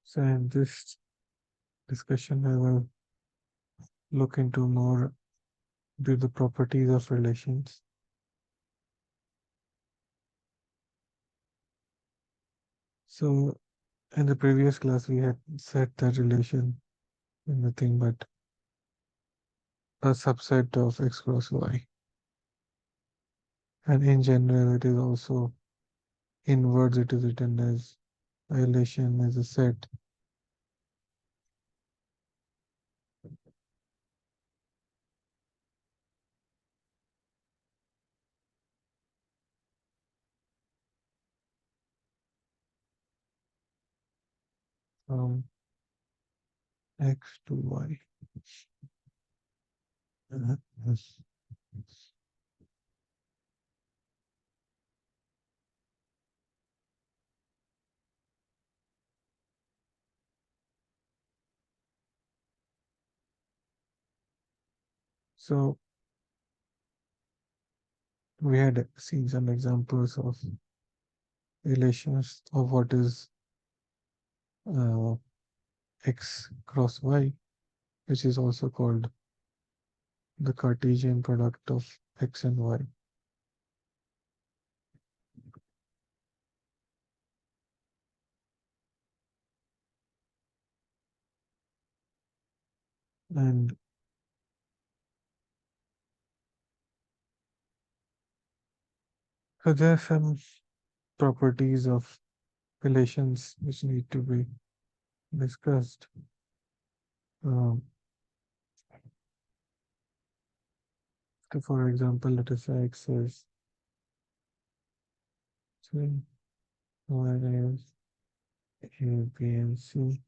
So in this discussion, I will look into more the properties of relations. So in the previous class, we had said that relation is nothing but a subset of x cross y. And in general, it is also in words, it is written as a relation is a set from x to y. Yes. So we had seen some examples of relations of what is uh, x cross y, which is also called the Cartesian product of x and y. And so there are some properties of relations which need to be discussed. Um, so for example, let us say x is 3, y is a, b, and c.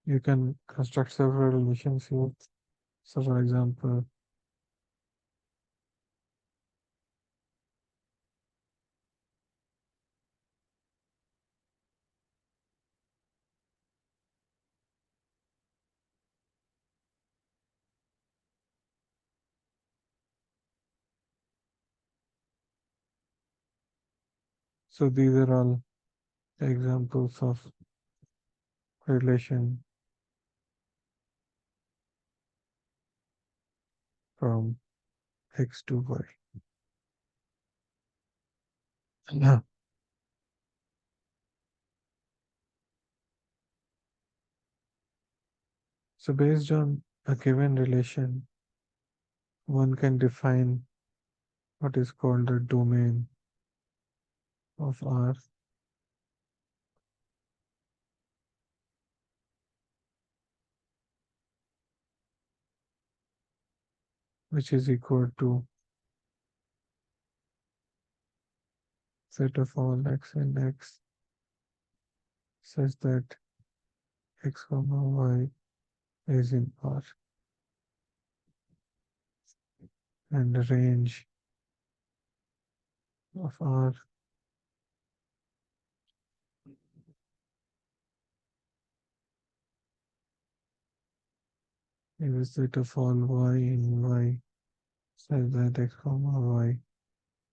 You can construct several relations here. So for example, so these are all examples of relation from x to y. Yeah. So based on a given relation, one can define what is called the domain of R, which is equal to set of all x and x such that x comma y is in R, and the range of R is a set of all y in Y such that x comma y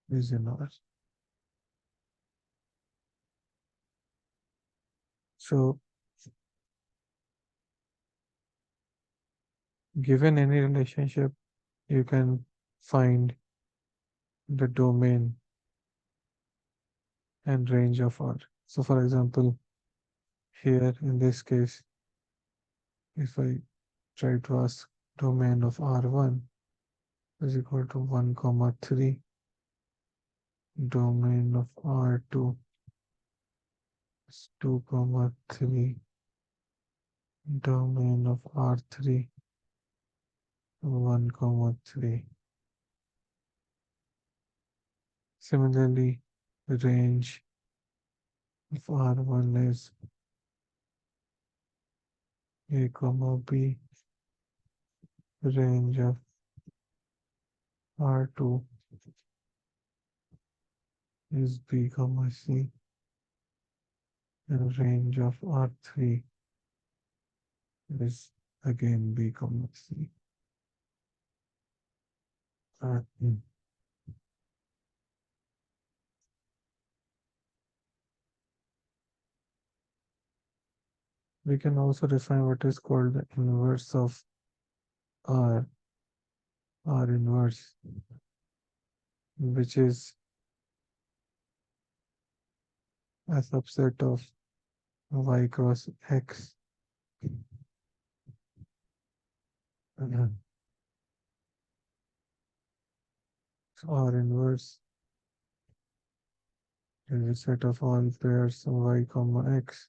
is in R. So given any relationship, you can find the domain and range of R. So for example, here in this case, if I try to ask domain of R1 is equal to 1 comma 3, domain of R2 is 2 comma 3, domain of R3 1 comma 3. Similarly, the range of R1 is A comma B, range of R2 is B comma C, and range of R3 is again B comma C. Uh, mm. We can also define what is called the inverse of R, R inverse, which is a subset of y cross x. Mhm. So R inverse is a set of all pairs y comma x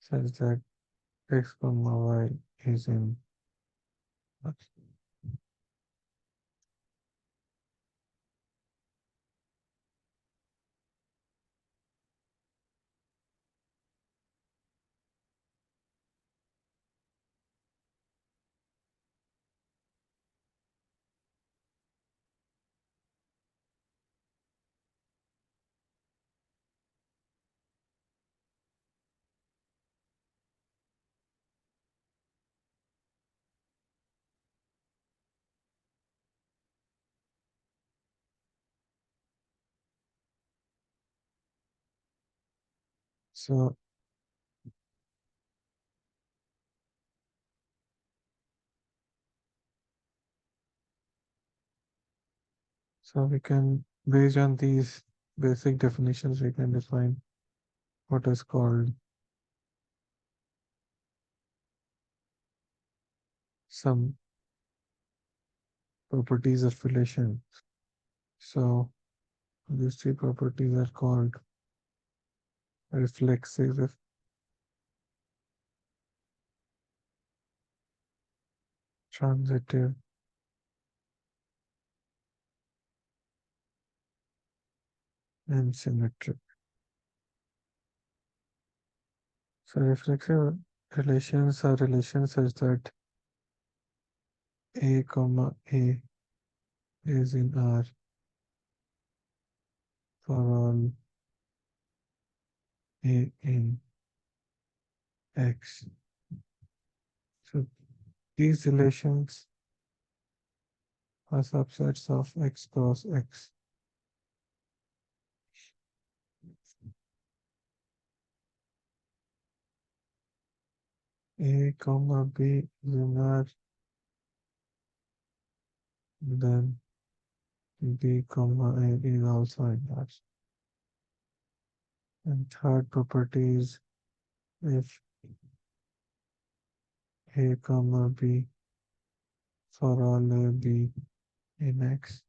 such that x comma y is in X. So, so we can, based on these basic definitions, we can define what is called some properties of relation. So these three properties are called reflexive, transitive, and symmetric. So reflexive relations are relations such that A comma A is in R for all A in X. So these relations are subsets of X cross X. A comma B is in R, then B comma A is also in R. And third property is if A comma B for all A B in X,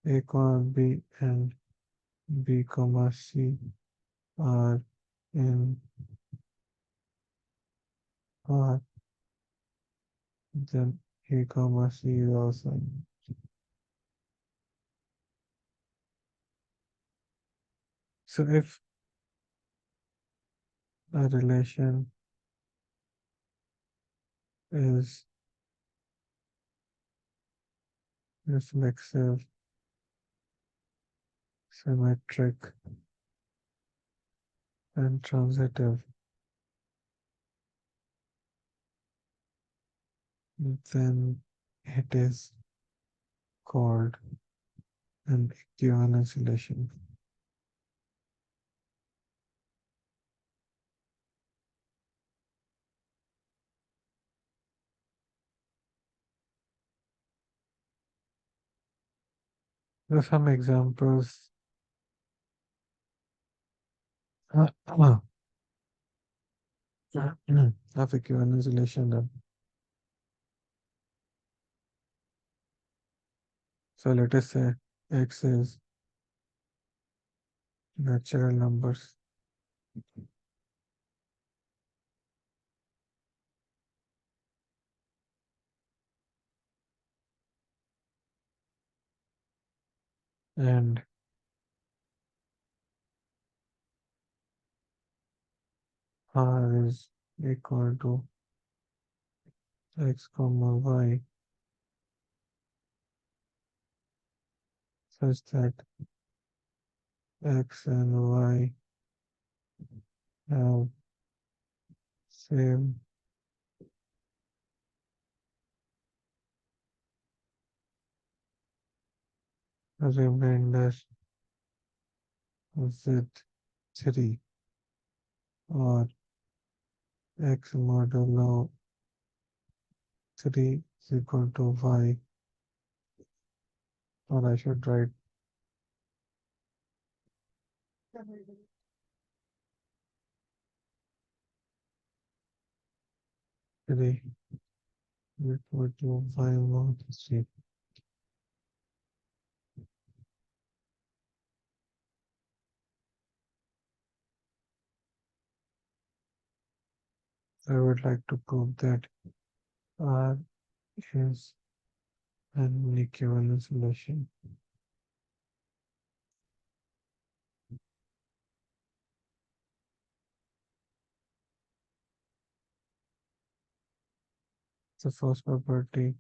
A comma B and B comma C are in R, then A comma C is also in. So if a relation is reflexive, symmetric, and transitive, then it is called an equivalence relation. There are some examples of equivalence relation. So let us say x is natural numbers and r is equal to x comma y such that x and y have same remainder z3 or x modulo 3 is equal to y, or I should write 3 is equal to y mod 3. I would like to prove that R is an equivalence relation. The first property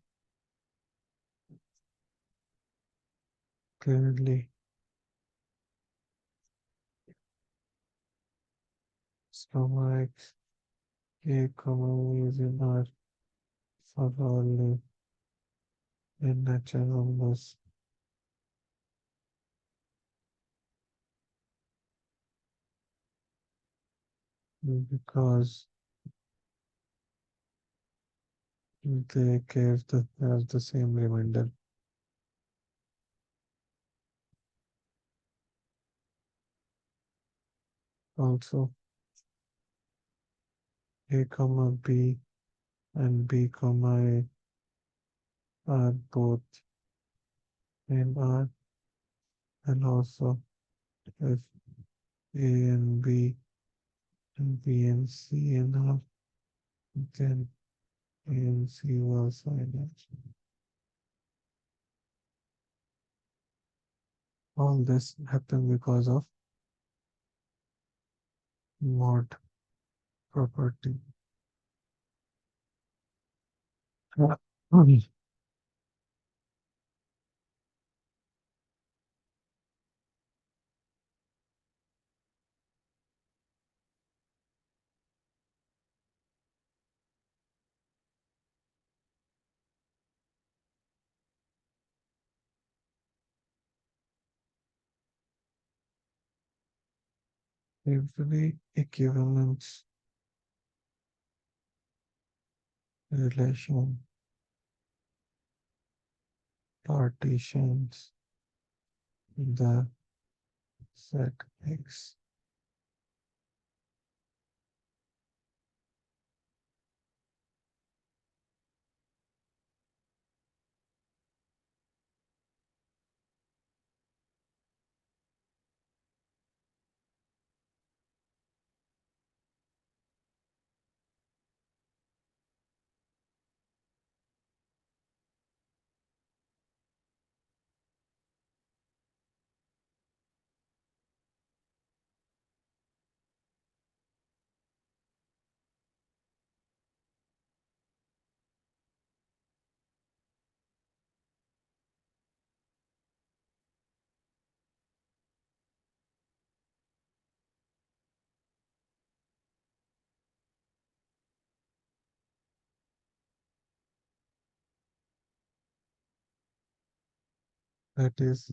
clearly comma x a comma y is in R for all in natural numbers because they have the same remainder. Also, a comma b and b comma a are both in R, and also if a and b and b and c in R, then a and c also in R. All this happened because of mod property. Every equivalence relation partitions the set X. That is,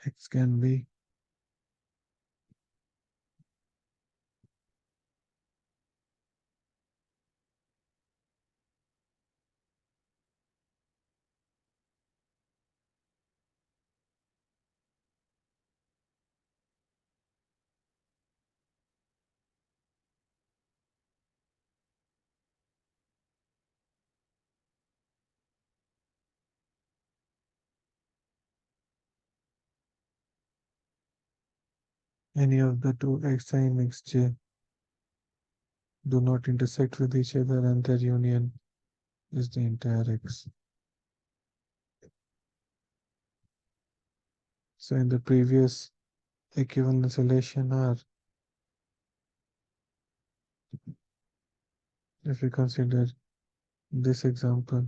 X can be any of the two Xi and Xj do not intersect with each other, and their union is the entire X. So in the previous equivalence relation R, if we consider this example,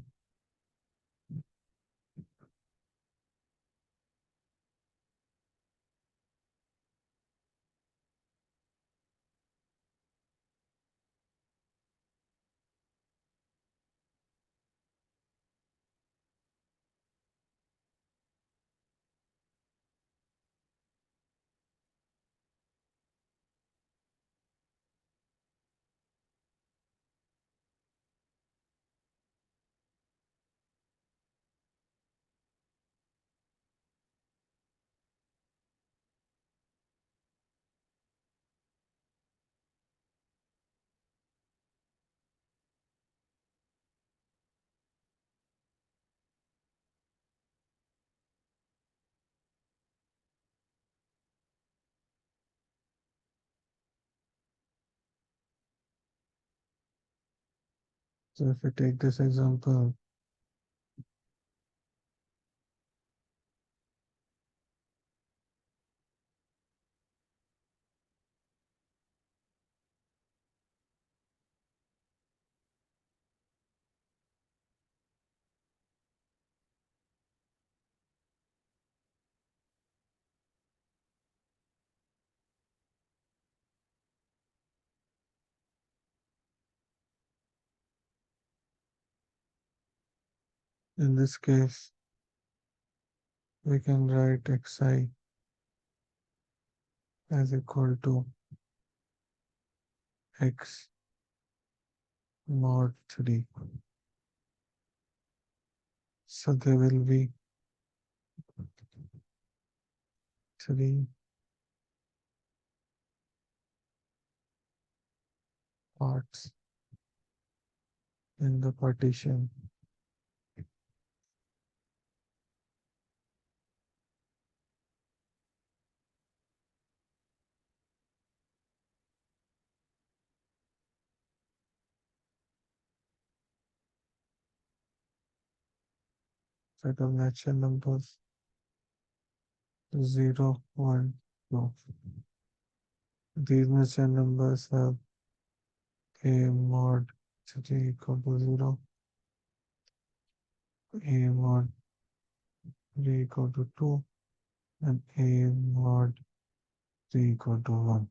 So if we take this example, in this case, we can write xi as equal to x mod 3. So there will be 3 parts in the partition. Set of natural numbers 0, 1, 2. These natural numbers have a mod 3 equal to 0, a mod 3 equal to 2, and a mod 3 equal to 1.